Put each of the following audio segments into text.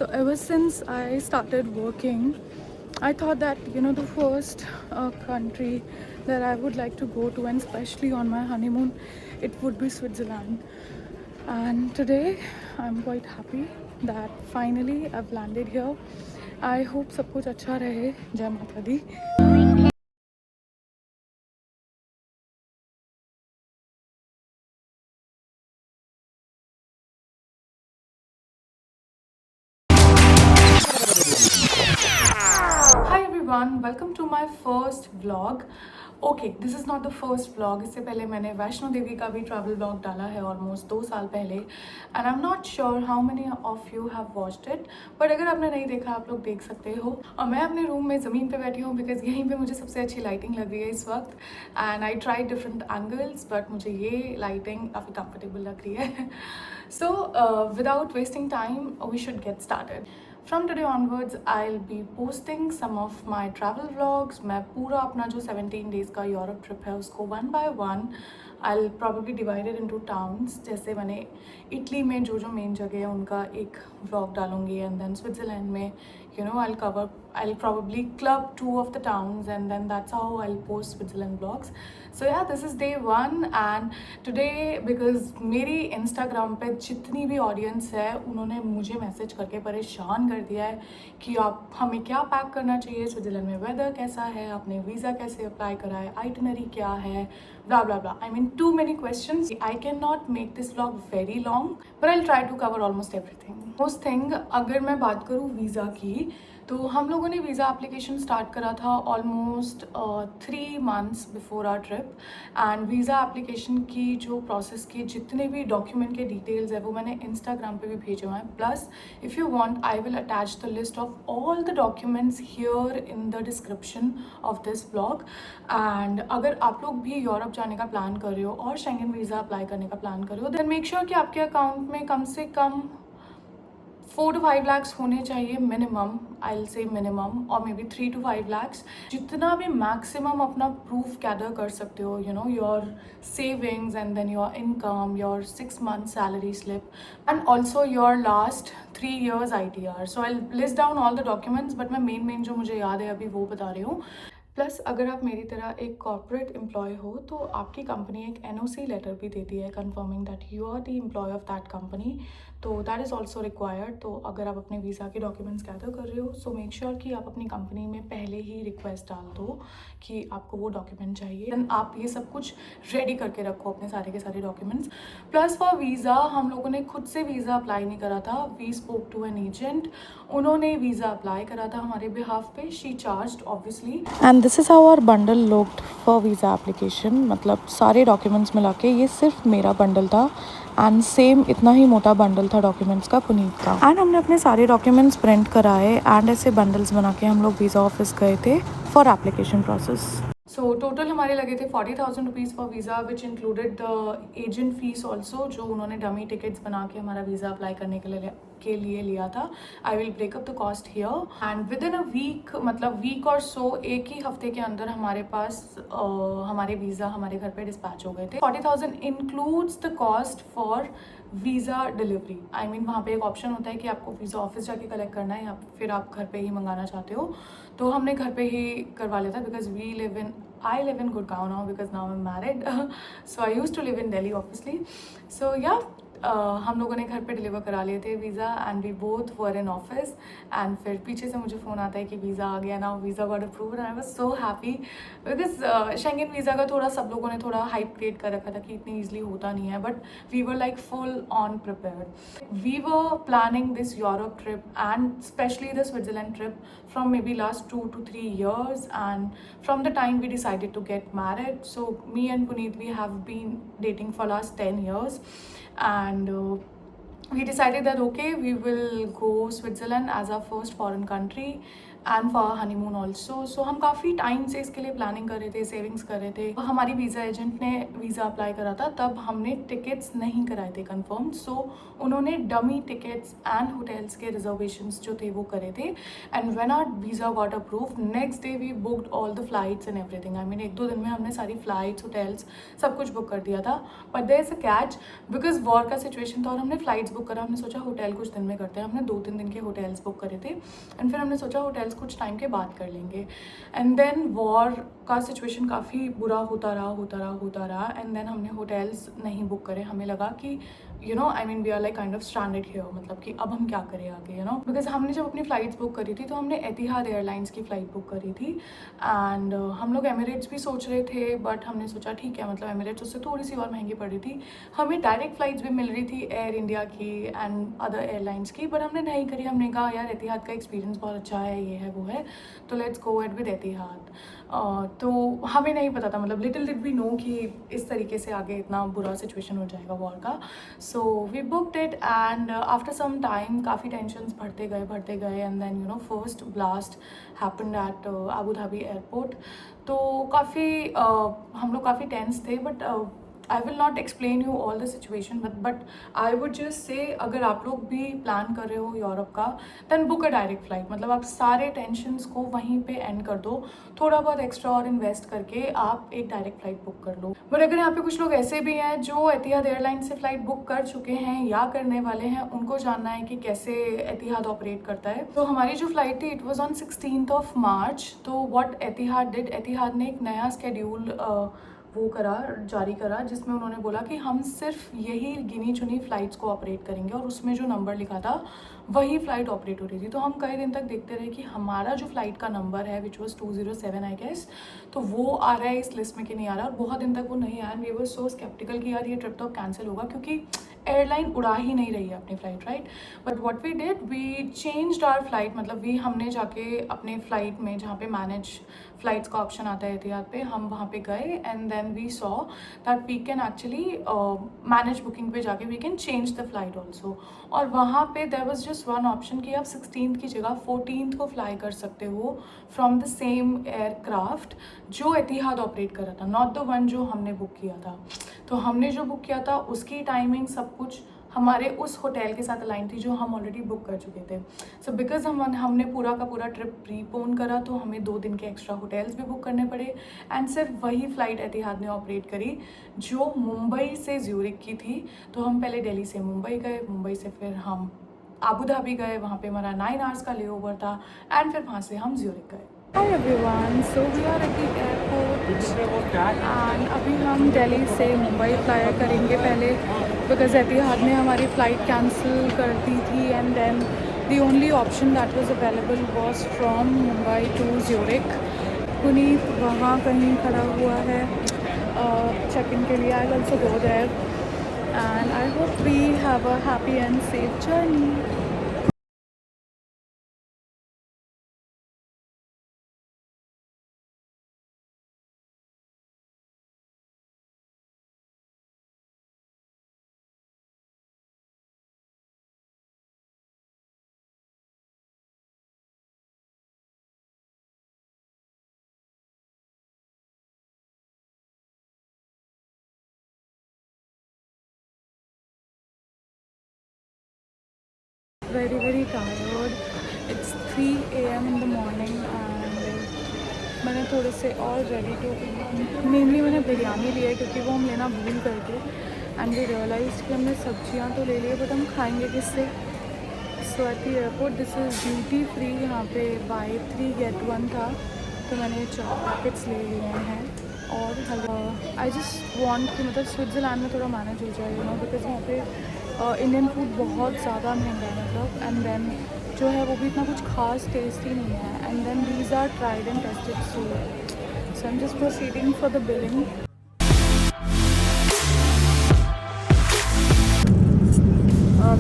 So ever since I started working, I thought that the first country that I would like to go to, and especially on my honeymoon, it would be Switzerland. And today I'm quite happy that finally I've landed here. I hope सब कुछ अच्छा रहे. जय माता दी. Hi everyone, welcome to my first vlog. Okay, this is not the first vlog. इससे पहले मैंने वैष्णो देवी का भी travel vlog डाला है almost 2 साल पहले, and I'm not sure how many of you have watched it. But अगर आपने नहीं देखा आप लोग देख सकते हो. और मैं अपने रूम में ज़मीन पे बैठी हूँ because यहीं पे मुझे सबसे अच्छी लाइटिंग लग रही है इस वक्त. And I tried different angles, but मुझे ये लाइटिंग काफ़ी comfortable लग रही है. So without wasting time, we should get started. From today onwards, I'll be posting some of my travel vlogs. मैं पूरा अपना जो 17 days का यूरोप ट्रिप है उसको one by one I'll probably divide it into towns. जैसे मैंने Italy में जो मेन जगह है उनका एक vlog डालूंगी, and then स्विट्ज़रलैंड में I'll probably club 2 of the towns, and then that's how I'll post Switzerland vlogs. So yeah, this is day 1, and today because मेरी Instagram पे जितनी भी ऑडियंस है उन्होंने मुझे मैसेज करके परेशान कर दिया है कि आप हमें क्या पैक करना चाहिए, स्विट्ज़रलैंड में वेदर कैसा है, आपने वीज़ा कैसे अप्लाई करा है, आइटनरी क्या है, blah blah blah. I mean, too many questions. I cannot make this vlog very long, but I'll try to cover almost everything. Most thing, अगर मैं बात करूँ वीज़ा की, तो हम लोगों ने वीज़ा एप्लीकेशन स्टार्ट करा था almost 3 months before are trip. And visa application की जो प्रोसेस की जितने भी डॉक्यूमेंट के डिटेल्स है वो मैंने इंस्टाग्राम पे भी भेजे हुए हैं. Plus if you want I will attach the list of all the documents here in the description of this blog. And अगर आप लोग भी यूरोप जाने का प्लान कर रहे हो और शेंगन वीज़ा अप्लाई करने का प्लान कर रहे हो, देन मेक श्योर कि आपके अकाउंट में कम से कम 4 to 5 lakhs होने चाहिए minimum. I will say minimum, और मे बी 3 to 5 lakhs. जितना भी मैक्सिमम अपना प्रूफ गैदर कर सकते हो, your savings and then your income, your 6 month salary slip, and also your last 3 years ITR. So I list down all the documents, but मैं main जो मुझे याद है अभी वो बता रही हूँ. प्लस अगर आप मेरी तरह एक कॉर्पोरेट एम्प्लॉय हो तो आपकी कंपनी एक NOC लेटर भी देती है confirming that you are the employ of that company. तो दैट इज़ ऑल्सो रिक्वायर्ड. तो अगर आप अपने वीज़ा के डॉक्यूमेंट्स गैदर कर रहे हो, सो मेक श्योर कि आप अपनी कंपनी में पहले ही रिक्वेस्ट डाल दो कि आपको वो डॉक्यूमेंट चाहिए. देन आप ये सब कुछ रेडी करके रखो अपने सारे के सारे डॉक्यूमेंट्स. प्लस फॉर वीज़ा हम लोगों ने खुद से वीज़ा अप्लाई नहीं करा था. We spoke to an agent. उन्होंने वीज़ा अप्लाई करा था हमारे बिहाफ पे. She charged obviously. And this is how our bundle looked for visa application. मतलब सारे डॉक्यूमेंट्स मिला के ये सिर्फ मेरा बंडल था, एंड सेम इतना ही मोटा बंडल था डॉक्यूमेंट्स का पुनीत का. एंड हमने अपने सारे डॉक्यूमेंट्स प्रिंट कराए एंड ऐसे बंडल्स बना के हम लोग वीज़ा ऑफिस गए थे for application process. So total हमारे लगे थे 40,000 rupees for visa, which included the agent fees also, जो उन्होंने डमी टिकट्स बना के हमारा वीज़ा अप्लाई करने के लिए लिया था. I will break up the cost here, and within a week, मतलब वीक और सो, एक ही हफ्ते के अंदर हमारे पास हमारे वीज़ा हमारे घर पे डिस्पैच हो गए थे. 40,000 includes the cost for visa delivery. I mean वहाँ पे एक ऑप्शन होता है कि आपको वीज़ा ऑफिस जाके कलेक्ट करना है या फिर आप घर पे ही मंगाना चाहते हो. तो हमने घर पे ही करवा लिया था because I live in Gurgaon now because now I'm married. So I used to live in Delhi obviously. So yeah, हम लोगों ने घर पे डिलीवर करा लिए थे visa, and we both were in office. एंड फिर पीछे से मुझे फ़ोन आता है कि वीज़ा आ गया ना, visa got approved. And I was so happy because Schengen visa का थोड़ा सब लोगों ने थोड़ा हाइप क्रिएट कर रखा था कि इतनी ईजिली होता नहीं है, but we were like full on prepared. We were planning this Europe trip and specially the Switzerland trip from maybe last 2 to 3 years, and from the time we decided to get married. So me and Puneet, we have been dating for last 10 years, and we decided that okay, we will go Switzerland as our first foreign country. And for honeymoon also. So हम काफ़ी time से इसके लिए planning कर रहे थे, savings कर रहे थे. हमारी वीज़ा एजेंट ने वीज़ा अप्लाई करा था, तब हमने टिकट्स नहीं कराए थे कन्फर्म. सो उन्होंने डमी टिकट्स एंड होटल्स के रिजर्वेशंस जो थे वो करे थे. And when our visa got approved, next day we booked all the flights and everything. I mean 1-2 दिन में हमने सारी फ्लाइट्स, होटल्स सब कुछ बुक कर दिया था. But there is a catch, because war का सिचुएशन था और हमने फ्लाइट्स बुक करा. हमने सोचा होटल कुछ दिन में करते हैं. हमने 2-3 दिन के होटल्स बुक करे थे एंड फिर हमने सोचा होटल्स कुछ टाइम के बाद कर लेंगे. एंड देन वॉर का सिचुएशन काफ़ी बुरा होता रहा एंड देन हमने होटल्स नहीं बुक करे. हमें लगा कि you know I mean we are like kind of stranded here, मतलब कि अब हम क्या करें आगे, यू नो. बिकॉज हमने जब अपनी फ़्लाइट्स बुक करी थी तो हमने एतिहाद एयरलाइंस की फ़्लाइट बुक करी थी. एंड हम लोग एमिरेट्स भी सोच रहे थे, बट हमने सोचा ठीक है, मतलब एमिरेट्स उससे थोड़ी सी और महंगी पड़ रही थी. हमें डायरेक्ट फ़्लाइट्स भी मिल रही थी एयर इंडिया की एंड अदर एयरलाइंस की, बट हमने नहीं करी. हमने कहा यार एतिहाद का एक्सपीरियंस बहुत अच्छा है, ये है वो है, तो लेट्स गो एट विद एतिहाद. तो हमें नहीं पता था, मतलब लिटिल डिड वी नो कि इस तरीके से आगे इतना बुरा सिचुएशन हो जाएगा वॉर का. So we booked it and after some time काफ़ी टेंशन्स बढ़ते गए and then you know first blast happened at Abu Dhabi airport. तो काफ़ी हम लोग काफ़ी टेंस थे. But I will not explain you all the situation, but I would just say अगर आप लोग भी प्लान कर रहे हो यूरोप का, then book a direct flight. मतलब आप सारे टेंशन्स को वहीं पे एंड कर दो. थोड़ा बहुत एक्स्ट्रा और इन्वेस्ट करके आप एक डायरेक्ट फ्लाइट बुक कर लो. बट अगर यहाँ पे कुछ लोग ऐसे भी हैं जो एतिहाद एयरलाइन से फ्लाइट बुक कर चुके हैं या करने वाले हैं, उनको जानना है कि कैसे एतिहाद ऑपरेट करता है. तो हमारी जो फ्लाइट थी it was on 16th of March. तो व्हाट एतिहाद डिड, एतिहाद ने एक नया स्केड्यूल वो करा, जारी करा, जिसमें उन्होंने बोला कि हम सिर्फ यही गिनी चुनी फ़्लाइट्स को ऑपरेट करेंगे. और उसमें जो नंबर लिखा था वही फ़्लाइट ऑपरेट हो रही थी. तो हम कई दिन तक देखते रहे कि हमारा जो फ़्लाइट का नंबर है विच वॉज 207 आई गेस, तो वो आ रहा है इस लिस्ट में कि नहीं आ रहा. और बहुत दिन तक वो नहीं आया. वी वर सो स्केप्टिकल कि यार ये ट्रिप तो कैंसिल होगा, क्योंकि एयरलाइन उड़ा ही नहीं रही है अपनी flight, right. But what we did, we changed our flight. मतलब हमने जाके अपने फ़्लाइट में जहाँ पे मैनेज फ़्लाइट्स का ऑप्शन आता है एतिहाद पे, हम वहाँ पे गए and then we saw that we can actually manage booking पे जाके we can change the flight also. और वहाँ पे there was just one option कि आप 16th की जगह 14th को फ्लाई कर सकते हो फ्रॉम द सेम एयरक्राफ्ट जो एतिहाद ऑपरेट कर रहा था, नॉट द वन जो हमने बुक किया था. तो हमने जो बुक किया था उसकी टाइमिंग सब कुछ हमारे उस होटल के साथ अलाइन थी जो हम ऑलरेडी बुक कर चुके थे. सो बिकॉज हमने पूरा का पूरा ट्रिप प्रीपोन करा, तो हमें 2 दिन के एक्स्ट्रा होटल्स भी बुक करने पड़े. एंड सिर्फ वही फ़्लाइट एतिहाद ने ऑपरेट करी जो मुंबई से ज्यूरिक की थी. तो हम पहले दिल्ली से मुंबई गए, मुंबई से फिर हम अबू धाबी गए, वहाँ पे हमारा 9 आवर्स का लेओवर था एंड फिर वहाँ से हम ज्यूरिक गए. Hi everyone, so we are at the airport and अभी हम दिल्ली से मुंबई फ्लाई करेंगे पहले, बिकॉज एतिहाद ने हमारी फ़्लाइट कैंसिल कर दी थी and then the only option that was available was from Mumbai to Zurich. Puneet वहाँ कहीं खड़ा हुआ है चेक इन के लिए. I also go there and I hope we have a happy and safe journey. very tired. It's 3 AM in the morning and मैंने थोड़े से और रेडी टू मेनली मैंने बिरयानी लिया है क्योंकि वो हम लेना भूल गए थे. एंड वी रियलाइज कि हमने सब्जियां तो ले ली बट हम खाएंगे किससे. So at the airport this is duty free. यहाँ पे बाय 3 get 1 था, तो मैंने 4 पैकेट्स ले लिए हैं. और आई जस्ट वॉन्ट कि मतलब स्विट्ज़रलैंड में थोड़ा मैनेज हो जाए, यू नो, बिकॉज यहाँ पे इंडियन फूड बहुत ज़्यादा महंगा है, मतलब. एंड देन जो है वो भी इतना कुछ खास टेस्टी नहीं है. And then these are tried and tested. So I am just proceeding for the billing.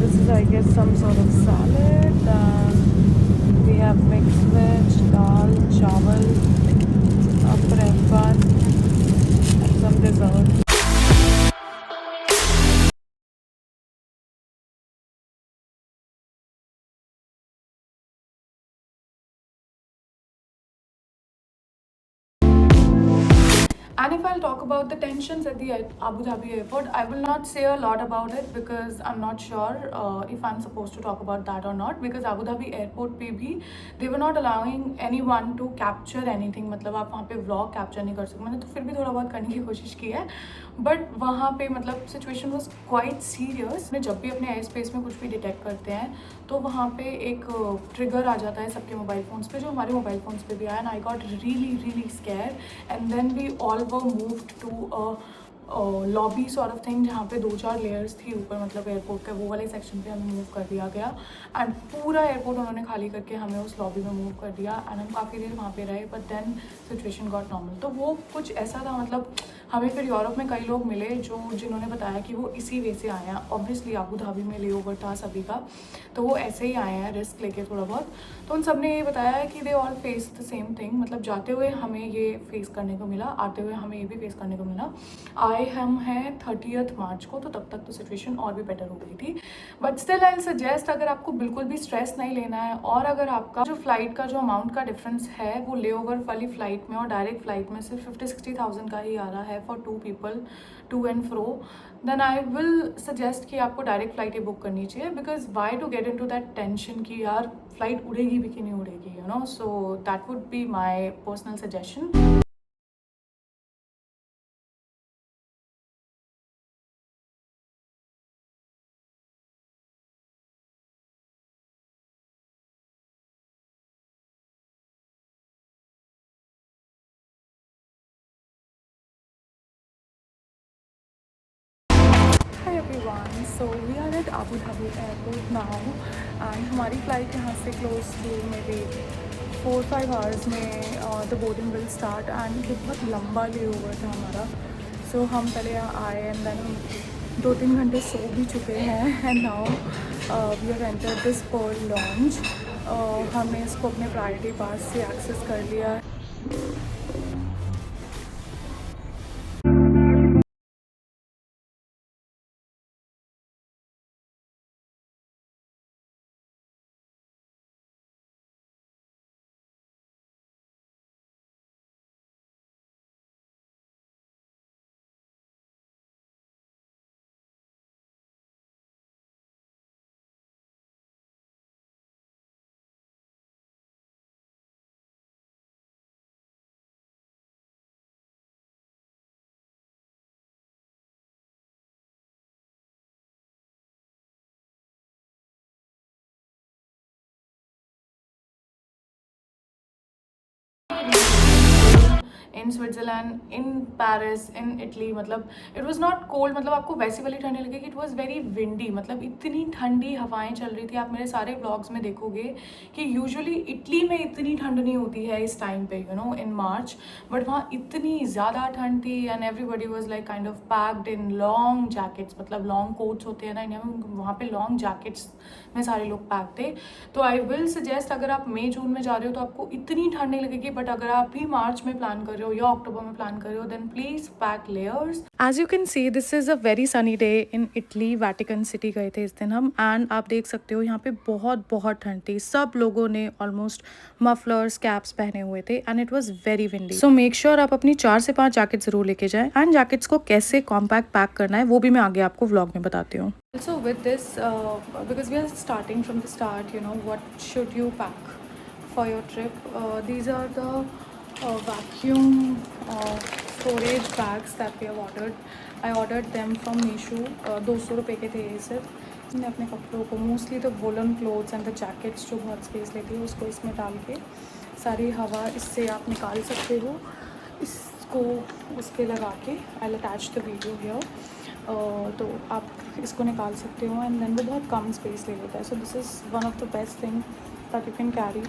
This is, I guess, some sort of salad. We have mixed veg, dal, chawal, a bread bun, and some dessert. And if I'll talk about the tensions at the Abu Dhabi airport, I will not say a lot about it because I'm not sure if I'm supposed to talk about that or not. Because Abu Dhabi airport पे भी they were not allowing anyone to capture anything. मतलब आप वहाँ पे vlog capture नहीं कर सकते. मैंने तो फिर भी थोड़ा बहुत करने की कोशिश की है, बट वहाँ पे मतलब सिचुएशन वॉज क्वाइट सीरियस. जब भी अपने एयर स्पेस में कुछ भी डिटेक्ट करते हैं तो वहाँ पे एक ट्रिगर आ जाता है सबके मोबाइल फ़ोन्स पे, जो हमारे मोबाइल फ़ोन्स पे भी आया. And I got really really scare. And then we all were moved to a lobby sort of thing, जहाँ पे 2-4 लेयर्स थी ऊपर, मतलब एयरपोर्ट के वो वाले सेक्शन पे हमें मूव कर दिया गया. एंड पूरा एयरपोर्ट उन्होंने खाली करके हमें उस लॉबी में मूव कर दिया. एंड हम काफ़ी देर वहाँ पे रहे, but then situation got normal. तो वो कुछ ऐसा था, मतलब हमें फिर यूरोप में कई लोग मिले जिन्होंने बताया कि वो इसी वे से आए हैं. ऑब्वियसली अबू धाबी में लेओवर था सभी का, तो वो ऐसे ही आए हैं रिस्क लेके थोड़ा बहुत. तो उन सब ने ये बताया है कि they all face the same thing. मतलब जाते हुए हमें ये फेस करने को मिला, आते हुए हमें ये भी फेस करने को मिला. आए हम हैं 30 मार्च को, तो तब तक तो सिचुएशन और भी बेटर हो गई थी. बट स्टिल आई सजेस्ट, अगर आपको बिल्कुल भी स्ट्रेस नहीं लेना है और अगर आपका जो फ्लाइट का जो अमाउंट का डिफरेंस है वो लेओवर वाली फ़्लाइट में और डायरेक्ट फ़्लाइट में सिर्फ 50-60,000 का ही आ रहा है for 2 people to and fro, then I will suggest कि आपको डायरेक्ट फ़्लाइट ही बुक करनी चाहिए. Because why to get in to that tension कि यार फ्लाइट उड़ेगी भी कि नहीं उड़ेगी, you know. So that would be my personal suggestion. Hi everyone, so we are at Abu Dhabi airport now and हमारी फ़्लाइट यहाँ से close to may be 4-5 hours में the boarding will start. And ये बहुत लंबा ले over था हमारा. सो हम पहले यहाँ आए एंड देन 2-3 घंटे सो भी चुके हैं. And now we have entered this pearl lounge. हमने इसको अपने प्रायोरिटी पास से एक्सेस कर लिया है. इन Switzerland, in Paris, in Italy. मतलब इट वॉज़ नॉट कोल्ड, मतलब आपको वैसी वाली ठंडी लगेगी. इट वॉज़ वेरी विंडी, मतलब इतनी ठंडी हवाएं चल रही थी. आप मेरे सारे ब्लॉग्स में देखोगे कि यूजुअली इटली में इतनी ठंड नहीं होती है इस टाइम पे, you know, in March. But वहाँ इतनी ज़्यादा ठंड थी and everybody was like kind of packed in long jackets. मतलब लॉन्ग कोट्स होते हैं ना इंडिया में, वहाँ पे लॉन्ग जैकेट्स में सारे लोग पैक थे. तो आई विल सजेस्ट, अगर आप मई जून में जा रहे हो तो आपको इतनी ठंड नहीं लगेगी. बट अगर आप भी मार्च में प्लान कर रहे हो या अक्टूबर में प्लान कर रहे हो, then please pack layers. As you can see, this is a very sunny day in Italy. Vatican City गए थे इस दिन हम. एंड आप देख सकते हो यहाँ पे बहुत बहुत ठंड थी. सब लोगों ने ऑलमोस्ट मफलर्स कैप्स पहने हुए थे and it was very windy. So make sure आप अपनी 4 से 5 जैकेट जरूर लेके जाएं. एंड जैकेट्स को कैसे कॉम्पैक्ट पैक करना है वो भी मैं आगे आपको व्लॉग में बताती हूँ. Also with this, because we are starting from the start, you know, what should you pack for your trip? These are the vacuum storage bags that we have ordered. I ordered them from Meesho. 200 रुपये के थे ये सिर्फ. मैंने अपने कपड़ों को, mostly the woollen clothes and the jackets जो बहुत स्पेस लेती है, उसको इसमें डाल के सारी हवा इससे आप निकाल सकते हो. इसको उस पर लगा के, आई अटैच द वीडियो हियर. तो आप इसको निकाल सकते हो एंड देन वो बहुत कम स्पेस ले लेता है. So this is one of the best thing that you can carry.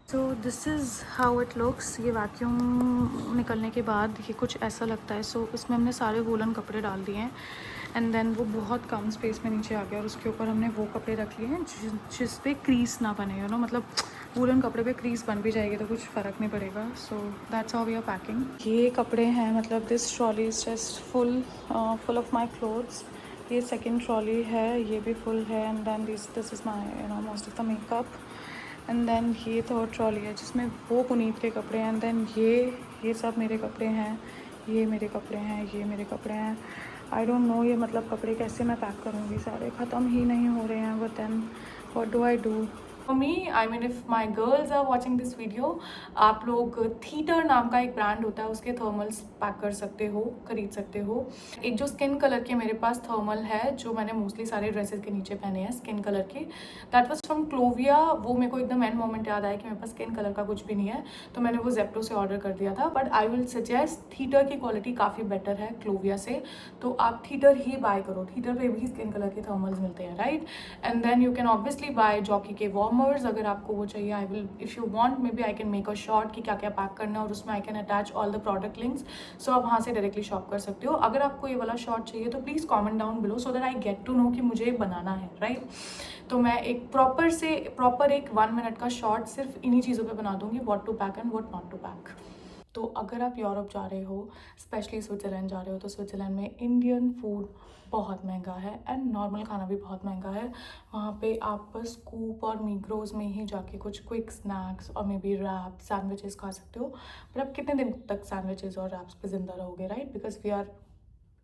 So this is how it looks. ये वैक्यूम निकलने के बाद ये कुछ ऐसा लगता है. सो इसमें हमने सारे वूलन कपड़े डाल दिए हैं एंड देन वो बहुत कम स्पेस में नीचे आ गया और उसके ऊपर हमने वो कपड़े रख लिए हैं जिस पे क्रीज ना बने, यू नो, मतलब वूलन कपड़े पे क्रीज बन भी जाएगी तो कुछ फ़र्क नहीं पड़ेगा. So that's how we are packing. ये कपड़े हैं, मतलब this trolley is just full of my clothes. ये सेकेंड ट्रॉली है, ये भी फुल है. And then this is my, you know, most of the makeup. And then ये थर्ड ट्रॉली है जिसमें वो पुनीत के कपड़े हैं. एंड देन ये सब मेरे कपड़े हैं, ये मेरे कपड़े हैं, ये मेरे कपड़े हैं. आई डोंट नो ये मतलब कपड़े कैसे मैं पैक करूँगी, सारे ख़त्म ही नहीं हो रहे हैं. But then what do I do? For me, I mean if my girls are watching this video, आप लोग थीटर नाम का एक ब्रांड होता है, उसके थर्मल्स पैक कर सकते हो, खरीद सकते हो. एक जो स्किन कलर के मेरे पास थर्मल है, जो मैंने मोस्टली सारे ड्रेसेस के नीचे पहने हैं स्किन कलर के, दैट वॉज फ्रॉम क्लोविया. वो मेरे को एकदम एंड मोमेंट याद आया कि मेरे पास स्किन कलर का कुछ भी नहीं है, तो मैंने वो जेप्टो से ऑर्डर कर दिया था. But I will suggest, Theater की क्वालिटी काफ़ी बेटर है क्लोविया से, तो आप थीटर ही बाय करो. थीटर पे भी स्किन कलर के थर्मल्स मिलते हैं, right. And then you can obviously buy Jockey के वार्मर्स अगर आपको वो चाहिए. I will, if you want, may be I can make a short कि क्या क्या पैक करना है और उसमें I can attach all the product links, सो आप वहाँ से डायरेक्टली शॉप कर सकते हो. अगर आपको ये वाला शॉर्ट चाहिए तो please comment down below so that I get to know कि मुझे बनाना है, राइट. तो मैं एक प्रॉपर एक 1 मिनट का शॉर्ट सिर्फ इन्हीं चीज़ों पे बना दूंगी, what to pack and what not to pack. तो अगर आप यूरोप जा रहे हो, स्पेशली स्विट्ज़रलैंड जा रहे हो, तो स्विट्ज़रलैंड में इंडियन फूड बहुत महंगा है एंड नॉर्मल खाना भी बहुत महंगा है. वहाँ पे आप बस कूप और मीग्रोज में ही जाके कुछ क्विक स्नैक्स और मे बी रैप सैंडविचेस खा सकते हो. पर आप कितने दिन तक सैंडविचेस और रैप्स पे ज़िंदा रहोगे, right, because we are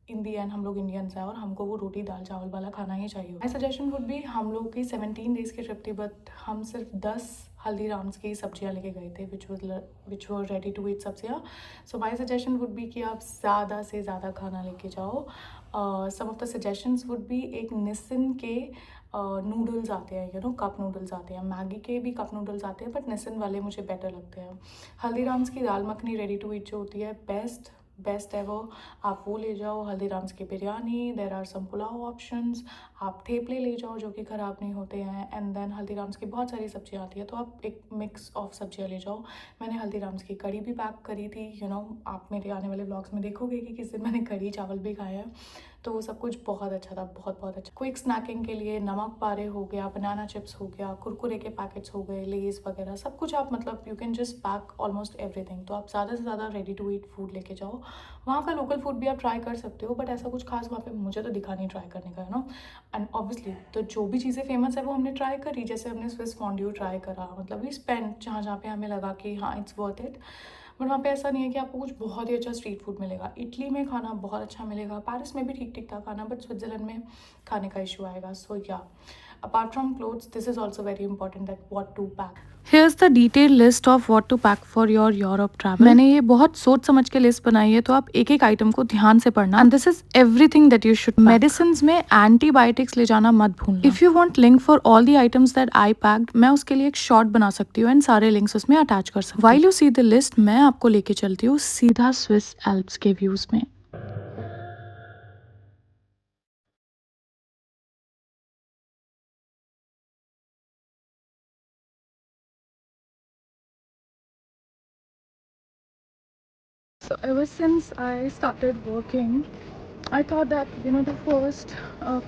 in the end हम लोग इंडियंस हैं और हमको वो रोटी दाल चावल वाला खाना ही चाहिए. माई सजेशन वुड बी, हम लोग की 17 डेज़ की ट्रिप थी, बट हम सिर्फ 10 हल्दीराम्स की सब्जियां लेके गए थे, विच वर रेडी टू ईट सब्जियां. So my suggestion would be कि आप ज़्यादा से ज़्यादा खाना लेके जाओ. Some of the suggestions would be, एक निसिन के नूडल्स आते हैं, यू नो, कप नूडल्स आते हैं. मैगी के भी कप नूडल्स आते हैं, बट निसिन वाले मुझे बेटर लगते हैं. हल्दीराम्स की दाल मखनी रेडी टू ईट जो होती है, बेस्ट है वो, आप वो ले जाओ. हल्दीराम्स की biryani, there are some pulao options. आप थेपले ले जाओ जो कि ख़राब नहीं होते हैं. एंड देन हल्दीराम्स की बहुत सारी सब्जियां आती है, तो आप एक मिक्स ऑफ सब्जियां ले जाओ. मैंने हल्दीराम्स की कड़ी भी पैक करी थी, यू नो, आप मेरे आने वाले ब्लॉग्स में देखोगे कि किस दिन मैंने कड़ी चावल भी खाए हैं, तो वो सब कुछ बहुत अच्छा था, बहुत अच्छा. क्विक स्नैकिंग के लिए नमक पारे हो गया, बनाना चिप्स हो गया, कुरकुरे के पैकेट्स हो गए, लेस वगैरह सब कुछ आप, मतलब you can just pack almost everything. तो आप ज़्यादा से ज़्यादा रेडी टू ईट फूड लेके जाओ. वहाँ का लोकल फूड भी आप ट्राई कर सकते हो, बट ऐसा कुछ खास वहाँ पे मुझे तो दिखा नहीं ट्राई करने का, है ना. एंड ऑब्वियसली तो जो भी चीज़ें फेमस है वो हमने ट्राई करी. जैसे हमने स्विस फॉन्ड्यू ट्राई करा, मतलब वी स्पेंड जहाँ पे हमें लगा कि हाँ इट्स वर्थ इट. बट वहाँ पे ऐसा नहीं है कि आपको कुछ बहुत ही अच्छा स्ट्रीट फूड मिलेगा. इटली में खाना बहुत अच्छा मिलेगा, पेरिस में भी ठीक ठीक था खाना, बट स्विट्ज़रलैंड में खाने का इशू आएगा. सो या, apart from clothes, this is also very important that what to pack. Here's the detailed list of what to pack for your Europe travel. मैंने ये बहुत सोच समझ के लिस्ट बनाई है, तो आप एक एक आइटम को ध्यान से पढ़ना. And this is everything that you should pack. Medicines में antibiotics ले जाना मत भूलना. If you want link for all the items that I packed, मैं उसके लिए एक शॉर्ट बना सकती हूँ एंड सारे लिंक्स उसमें अटैच कर सकती हूँ. While you see the list, मैं आपको लेके चलती हूँ सीधा स्विस एल्प्स के व्यूज में. So ever since I started working, I thought that, you know, the first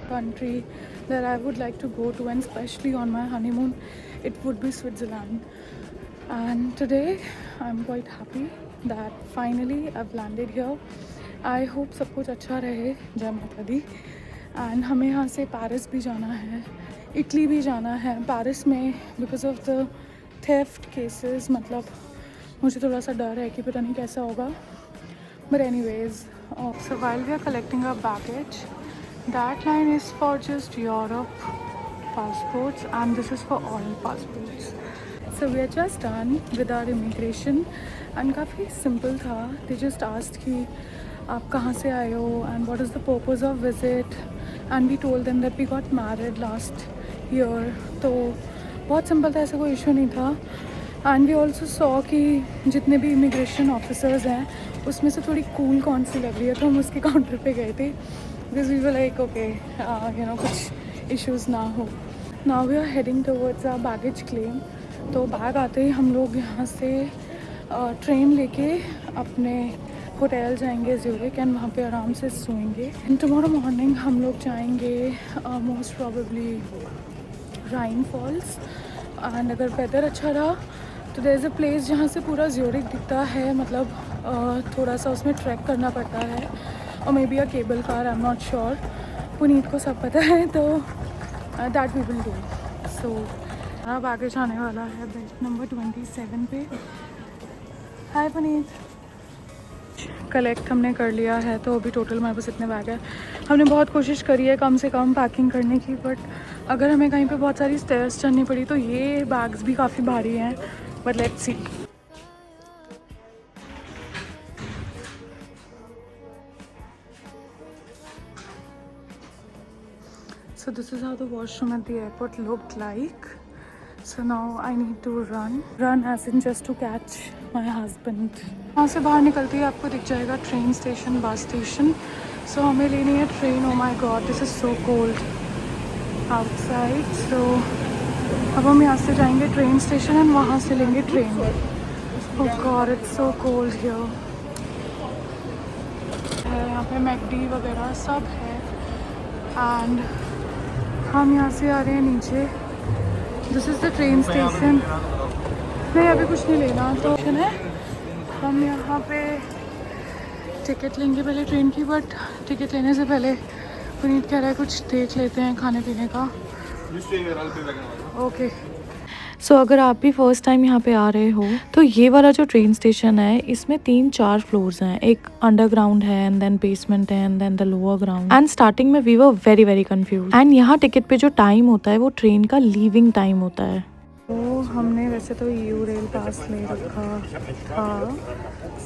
country that I would like to go to, and especially on my honeymoon, it would be Switzerland. And today I'm quite happy that finally I've landed here. I hope सब कुछ अच्छा रहे, जय माता दी. And हमें यहाँ से Paris भी जाना है, इटली भी जाना है. पेरिस में because of the theft cases, मतलब मुझे थोड़ा सा डर है कि पता नहीं कैसा होगा. But anyways, so while we are collecting our baggage, that line is for just Europe passports and this is for all passports. So we are just done with our immigration and काफ़ी simple था. They just asked कि आप कहाँ से आए हो and what is the purpose of visit, and we told them that we got married last year. तो बहुत simple था, ऐसा कोई issue नहीं था. एंड वी ऑल्सो सॉ कि जितने भी इमिग्रेशन ऑफिसर्स हैं उसमें से थोड़ी कूल कौन सी लग रही है, तो हम उसके काउंटर पे गए थे because we were like okay, you know, कुछ इश्यूज़ ना हो. Now we are heading towards our baggage claim. तो बैग आते ही हम लोग यहाँ से ट्रेन लेके अपने होटल जाएंगे ज़्यूरिक एंड वहाँ पे आराम से सोएंगे। एंड टुमारो मॉर्निंग हम लोग जाएंगे most probably Rhine Falls. And अगर वेदर अच्छा रहा तो देयर इज़ अ प्लेस जहाँ से पूरा ज़्यूरिक दिखता है, मतलब थोड़ा सा उसमें ट्रैक करना पड़ता है और may be a cable car, I am not sure. Puneet को सब पता है तो दैट वी विल डू। सो अब आगे जाने वाला है बेड नंबर 27 पे। हाय पुनीत। कलेक्ट हमने कर लिया है तो अभी टोटल हमारे पास इतने बैग है। हमने बहुत कोशिश करी है कम से कम पैकिंग करने की, बट अगर हमें कहीं पे बहुत सारी स्टेयर्स चढ़नी पड़ी तो ये बैग्स भी काफ़ी भारी हैं, but let's see. So this is how the washroom at the airport looked like. So now I need to run as in just to catch my husband. वहाँ से बाहर निकलते ही आपको दिख जाएगा train station, bus station. So हमें लेनी है train. Oh my god, this is so cold outside. So अब हम यहाँ से जाएंगे ट्रेन स्टेशन एंड वहाँ से लेंगे train. Oh god, it's so cold here. यहाँ पे मैकडी वगैरह सब है एंड हम यहाँ से आ रहे हैं नीचे। This is the train station. नहीं अभी कुछ नहीं लेना तो है। हम यहाँ पे टिकट लेंगे पहले ट्रेन की, बट टिकट लेने से पहले पुनीत कह रहा है कुछ देख लेते हैं खाने पीने का। ओके। सो अगर आप भी फर्स्ट टाइम यहाँ पे आ रहे हो तो ये वाला जो ट्रेन स्टेशन है इसमें 3-4 फ्लोर्स हैं। एक अंडरग्राउंड है एंड देन बेसमेंट है and then the lower ground. And starting में we were very very confuse. And यहाँ टिकट पे जो टाइम होता है वो ट्रेन का लीविंग टाइम होता है। तो हमने वैसे तो EU रेल पास ले रखा था,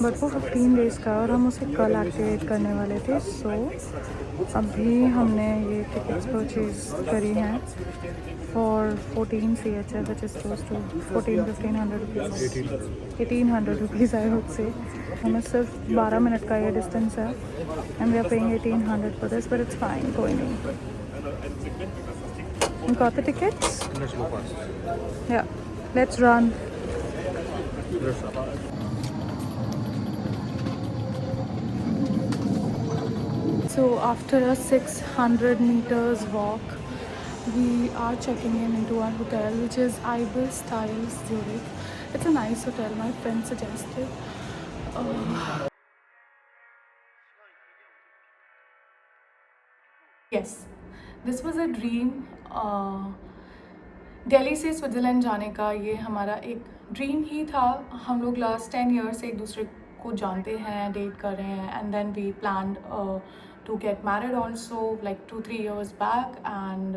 बट वो 15 डेज़ का और हम उसे कल एक्टिवेट करने वाले थे। सो अभी हमने ये टिकट्स परचेज करी हैं for 14 CHF, which is close to 1500 rupees, 1800 rupees I would say. हमें सिर्फ 12 मिनट का ये डिस्टेंस है and we are paying 1800 for this, but it's fine, कोई नहीं। You got the tickets? Let's go fast. Yeah, let's run. So after a 600 meters walk, we are checking into our hotel, which is Ibis Styles Zurich. It's a nice hotel. My friend suggested. Yes, this was a dream. Delhi से Switzerland जाने का ये हमारा एक dream ही था। हम लोग last 10 years से एक दूसरे को जानते हैं, डेट कर रहे हैं and then we planned to get married also like 2-3 years back and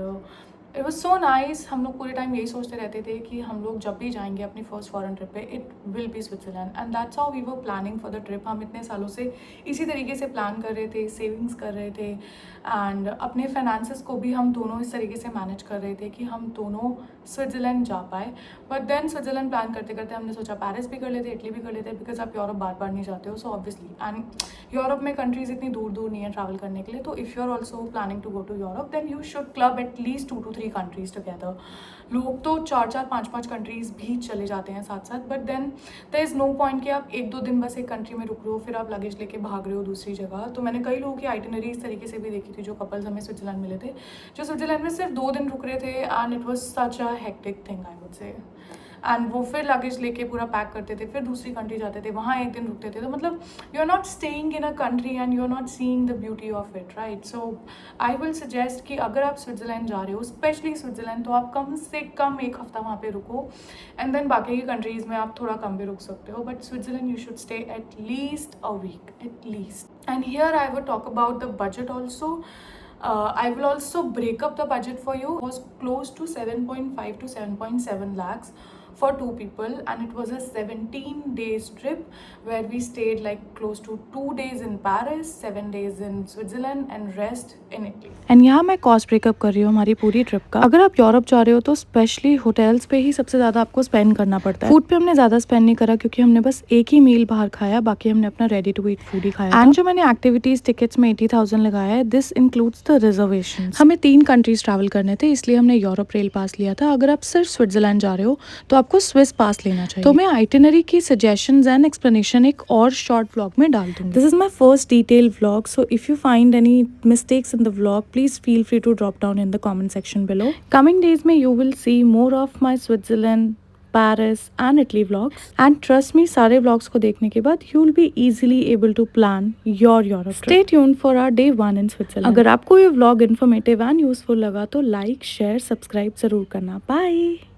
it was so nice. हम लोग पूरे टाइम यही सोचते रहते थे कि हम लोग जब भी जाएंगे अपनी फर्स्ट फॉरेन ट्रिप पे it will be Switzerland and that's how we were planning for the trip. हम इतने सालों से इसी तरीके से प्लान कर रहे थे, सेविंग्स कर रहे थे एंड अपने फाइनेंसेस को भी हम दोनों इस तरीके से मैनेज कर रहे थे कि हम दोनों स्विट्ज़रलैंड जा पाए। बट देन स्विट्ज़रलैंड प्लान करते करते हमने सोचा पेरिस भी कर लेते, इटली भी कर लेते, बिकॉज आप यूरोप बार बार नहीं जाते हो। सो ऑब्वियसली एंड यूरोप में कंट्रीज़ इतनी दूर दूर नहीं है ट्रैवल करने के लिए। तो if you are also planning to go to Europe then you should club at least 2 to 3 countries together. लोग तो 4-4, 5-5 कंट्रीज़ भी चले जाते हैं साथ साथ, but then there is no point कि आप 1-2 दिन बस एक कंट्री में रुक रहे हो फिर आप लगेज लेके भाग रहे हो दूसरी जगह। तो मैंने कई लोगों की आइटिनरी इस तरीके से भी देखी थी जो कपल्स हमें स्विट्ज़रलैंड मिले थे, जो स्विट्ज़रलैंड में सिर्फ 2 दिन रुक रहे थे and it was such a hectic thing I would से। एंड वो फिर लगेज लेके पूरा पैक करते थे, फिर दूसरी कंट्री जाते थे, वहाँ 1 दिन रुकते थे। तो मतलब you are not staying in a country and you are not seeing the beauty of it, right. So I will suggest कि अगर आप स्विट्ज़रलैंड जा रहे हो, स्पेशली स्विट्ज़रलैंड, तो आप कम से कम 1 हफ्ता वहाँ पे रुको एंड देन बाकी की कंट्रीज़ में आप थोड़ा कम भी रुक सकते हो, but Switzerland you should stay at least a week at least. And here I would talk about the budget also. I will also break up the budget for you. It was close to 7.5 to 7.7 lakhs for 2 people, and it was a 17 days trip where we stayed like close to 2 days in Paris, 7 days in Switzerland and rest in Italy. And यहाँ मैं cost breakup कर रही हूँ हमारी पूरी trip का। अगर आप यूरोप जा रहे हो तो स्पेशली होटल्स पे ही सबसे ज़्यादा आपको स्पेंड करना पड़ता है। फूड पे हमने ज़्यादा स्पेंड नहीं करा क्योंकि हमने बस एक ही मील बाहर खाया, बाकी हमने अपना रेडी टू ईट फूड ही खाया। एंड जो मैंने एक्टिविटीज़ टिकट्स में 80,000 लगाया है, दिस इंक्लूड्स द रिजर्वेशन। हमें 3 कंट्रीज ट्रैवल करने थे इसलिए हमने यूरोप रेल पास लिया था। अगर आप सिर्फ स्विट्जरलैंड जा रहे हो तो आपको स्विस पास लेना चाहिए। तो मैं आइटिनरी की सजेशंस एंड एक्सप्लेनेशन एक और शॉर्ट व्लॉग में डाल दूंगी। This is my first detail vlog, so if you find any mistakes in the vlog please feel free to drop down in the comment section below. Coming days में you will see more of my Switzerland, Paris and Italy vlogs, and trust me, सारे vlogs को देखने के बाद you will be easily able to plan your Europe trip. Stay tuned for our day 1 in Switzerland. अगर आपको ये vlog informative and useful लगा तो like, share, subscribe जरूर करना। Bye.